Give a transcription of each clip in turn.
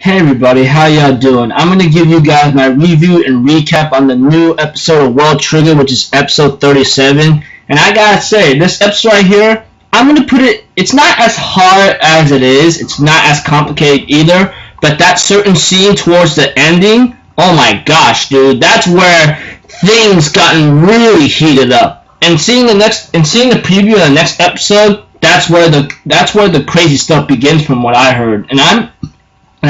Hey everybody, how y'all doing? I'm going to give you guys my review and recap on the new episode of World Trigger, which is episode 37. And I gotta say, this episode right here, I'm going to put it, it's not as hard as it is, it's not as complicated either, but that certain scene towards the ending, oh my gosh, dude, that's where things gotten really heated up. And seeing the preview of the next episode, that's where the crazy stuff begins from what I heard. And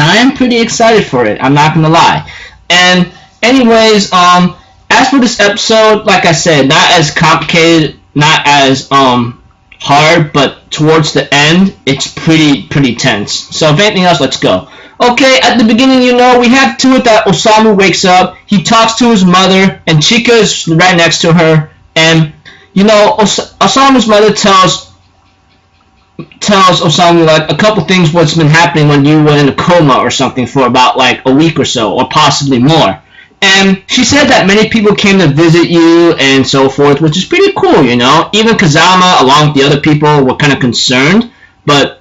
I am pretty excited for it, I'm not gonna lie. And anyways, as for this episode, like I said, not as complicated, not as hard, but towards the end, it's pretty tense. So if anything else, let's go. Okay, at the beginning, we have to it that Osamu wakes up, he talks to his mother, and Chica's right next to her, and Osamu's mother tells Osamu like a couple things what's been happening when you were in a coma or something for about like a week or so, or possibly more. And she said that many people came to visit you and so forth, which is pretty cool, Even Kazama, along with the other people, were kind of concerned, but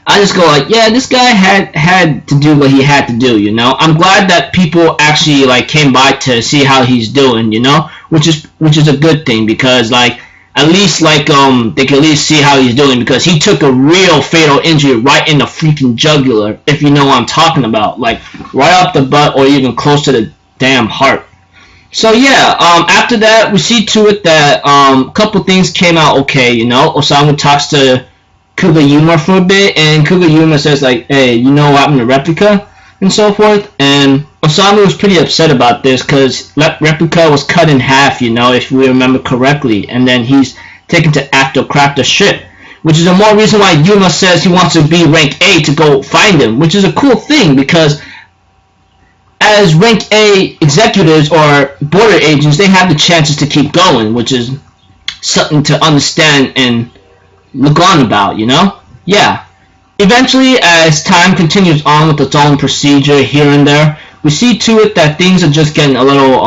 I just go like, yeah, this guy had to do what he had to do, I'm glad that people actually like came by to see how he's doing, which is a good thing, because like at least like they can at least see how he's doing, because he took a real fatal injury right in the freaking jugular, if you know what I'm talking about, like right up the butt or even close to the damn heart. So yeah, after that we see to it that a couple things came out okay, Osamu talks to Kugayuma for a bit, and Kugayuma says like, hey, what happened to Replica and so forth, and Osamu was pretty upset about this because Replica was cut in half, if we remember correctly, and then he's taken to Acto craft the ship, which is a more reason why Yuma says he wants to be rank A to go find him, which is a cool thing, because as rank A executives or border agents, they have the chances to keep going, which is something to understand and look on about, Yeah. Eventually, as time continues on with its own procedure here and there, we see to it that things are just getting a little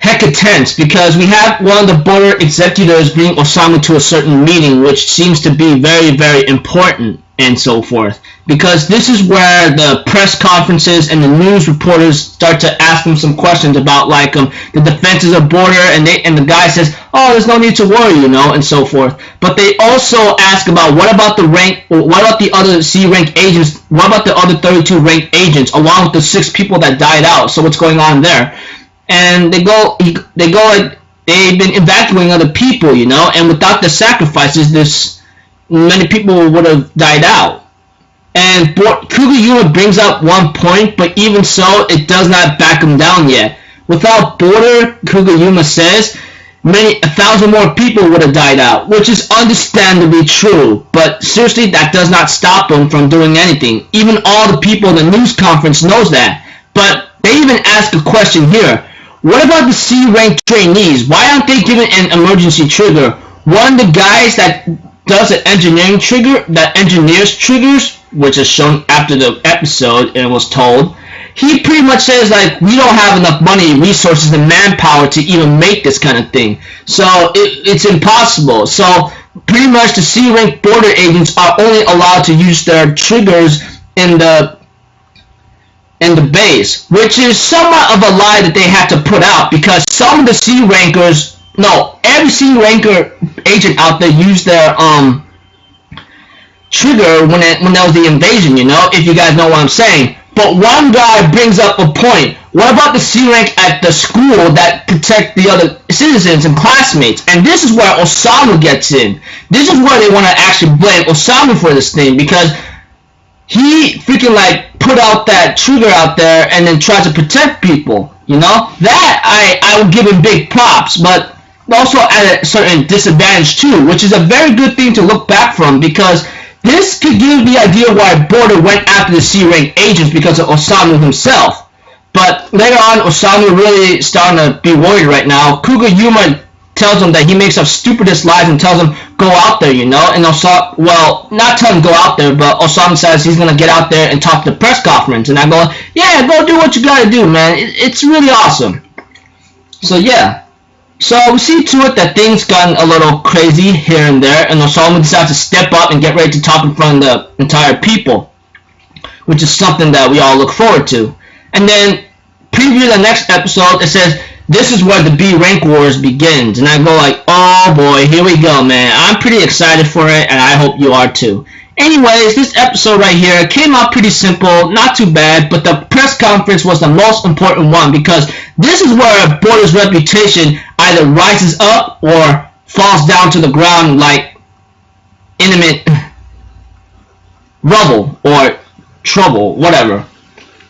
hecka tense, because we have one of the border executors bring Osamu to a certain meeting, which seems to be very, very important and so forth, because this is where the press conferences and the news reporters start to ask them some questions about like the defenses of border, and the guy says, oh, there's no need to worry, and so forth. But they also ask about what about the other C rank agents, what about the other 32 rank agents along with the 6 people that died out, so what's going on there? And they go like they've been evacuating other people, and without the sacrifices, this many people would have died out. And Kugayuma brings up one point, but even so, it does not back him down yet. Without border, Kugayuma says, 1,000 more people would have died out, which is understandably true, but seriously, that does not stop him from doing anything. Even all the people in the news conference knows that. But they even ask a question here. What about the C-rank trainees? Why aren't they given an emergency trigger? One of the guys that does an engineering trigger, that engineers triggers, which is shown after the episode and was told, he pretty much says like, we don't have enough money, resources, and manpower to even make this kind of thing. So it's impossible. So pretty much the C-rank border agents are only allowed to use their triggers in the base, which is somewhat of a lie that they had to put out, because some of the C-rankers, no, every C-ranker agent out there used their trigger when there was the invasion, if you guys know what I'm saying. But one guy brings up a point. What about the C-rank at the school that protect the other citizens and classmates? And this is where Osamu gets in. This is where they want to actually blame Osamu for this thing, because he freaking like put out that trigger out there and then tried to protect people, That I would give him big props, but also at a certain disadvantage too, which is a very good thing to look back from, because this could give the idea why Border went after the C-rank agents because of Osamu himself. But later on, Osamu really starting to be worried right now. Kugayuma tells him that he makes up stupidest lies and tells him, go out there, And Osamu, well, not tell him go out there, but Osamu says he's going to get out there and talk to the press conference. And I go, yeah, go do what you got to do, man. It's really awesome. So yeah. So we see to it that things gotten a little crazy here and there, and Osamu decides to step up and get ready to talk in front of the entire people. which is something that we all look forward to. And then preview the next episode, it says, this is where the B rank wars begins. And I go like, oh boy, here we go, man. I'm pretty excited for it, and I hope you are too. Anyways, this episode right here came out pretty simple, not too bad, but the press conference was the most important one because this is where Border's reputation either rises up or falls down to the ground like intimate rubble or trouble, whatever.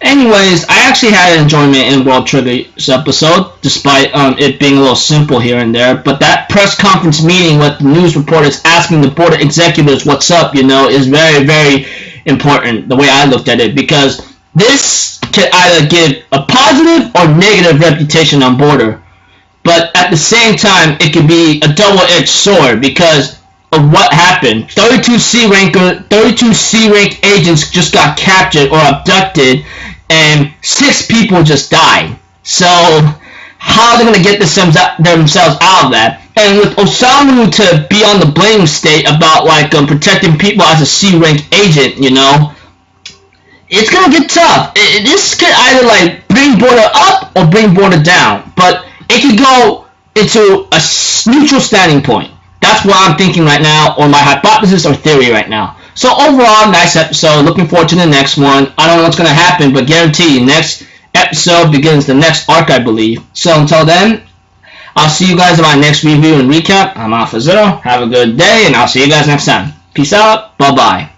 Anyways, I actually had enjoyment in World Trigger's episode, despite it being a little simple here and there. But that press conference meeting with the news reporters asking the Border executives what's up, is very, very important, the way I looked at it. Because this can either give a positive or negative reputation on Border. But at the same time, it could be a double-edged sword because of what happened. 32 C-rank agents just got captured or abducted, and 6 people just died. So how are they going to get themselves out of that? And with Osamu to be on the blame state about protecting people as a C-rank agent, it's going to get tough. This could either bring Border up or bring Border down, but it could go into a neutral standing point. That's what I'm thinking right now, or my hypothesis or theory right now. So overall, nice episode. Looking forward to the next one. I don't know what's going to happen, but guarantee you, next episode begins the next arc, I believe. So until then, I'll see you guys in my next review and recap. I'm Alpha Zero. Have a good day, and I'll see you guys next time. Peace out. Bye-bye.